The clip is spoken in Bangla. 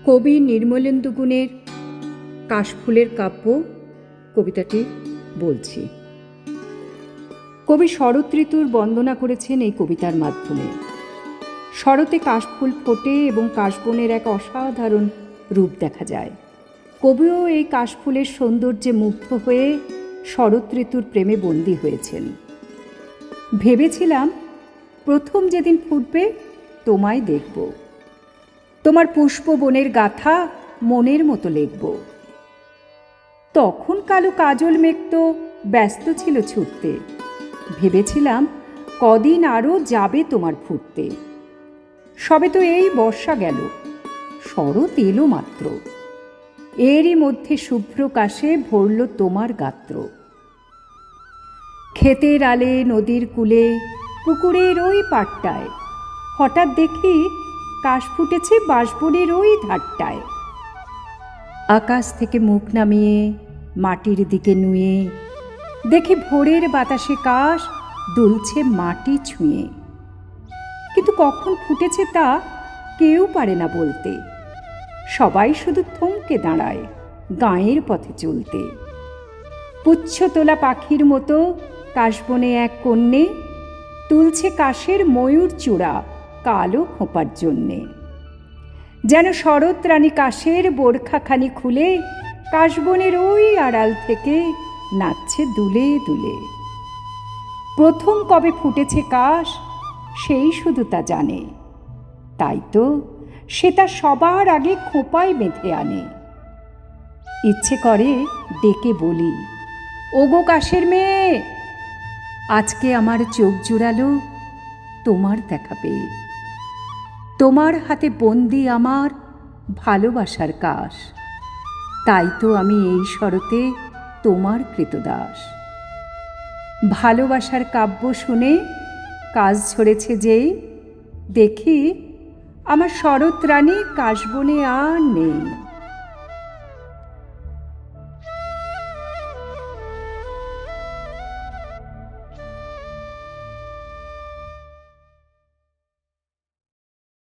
কবি নির্মলেন্দু গুণের কাশফুলের কাব্য কবিতাটি বলছি। কবি শরৎ ঋতুর বন্দনা করেছেন এই কবিতার মাধ্যমে। শরতে কাশফুল ফোটে এবং কাশবনের এক অসাধারণ রূপ দেখা যায়। কবিও এই কাশফুলের সৌন্দর্যে মুগ্ধ হয়ে শরৎ ঋতুর প্রেমে বন্দী হয়েছেন। ভেবেছিলাম প্রথম যেদিন ফুটবে তোমায় দেখব, তোমার পুষ্পবনের গাথা মনের মতো লিখব। তখন কালো কাজল মেঘ তো ব্যস্ত ছিল ছুটতে, ভেবেছিলাম কদিন আরও যাবে তোমার ফুটতে। সবে তো এই বর্ষা গেল, শরৎ এলো মাত্র, এরই মধ্যে শুভ্র কাশে ভরল তোমার গাত্র। ক্ষেতের আলে, নদীর কূলে, পুকুরের ওই পাড়টায় হঠাৎ দেখি কাশ ফুটেছে বাঁশবনের ওই ধারটায়। আকাশ থেকে মুখ নামিয়ে মাটির দিকে নুয়ে দেখি ভোরের বাতাসে কাশ দুলছে মাটি ছুঁয়ে। কিন্তু কখন ফুটেছে তা কেউ পারে না বলতে, সবাই শুধু থমকে দাঁড়ায় গাঁয়ের পথে চলতে। পুচ্ছ তোলা পাখির মতো কাশবনে এক কন্যে তুলছে কাশের ময়ূর চূড়া কালো খোঁপার জন্যে। যেন শরৎ রানী কাশের বোরখাখানি খুলে কাশবনের ওই আড়াল থেকে নাচছে দুলে দুলে। প্রথম কবে ফুটেছে কাশ সেই শুধু তা জানে, তাই তো সে তা সবার আগে খোঁপায় বেঁধে আনে। ইচ্ছে করে ডেকে বলি, ওগো কাশের মেয়ে, আজকে আমার চোখ জুড়ালো তোমার দেখা পেয়ে। তোমার হাতে বন্দি আমার ভালোবাসার কাশ, তাই তো আমি এই শরতে তোমার কৃতদাস। ভালোবাসার কাব্য শুনে কাশ ঝরেছে যেই, দেখি আমার শরৎ রানী কাশবনে আর নেই।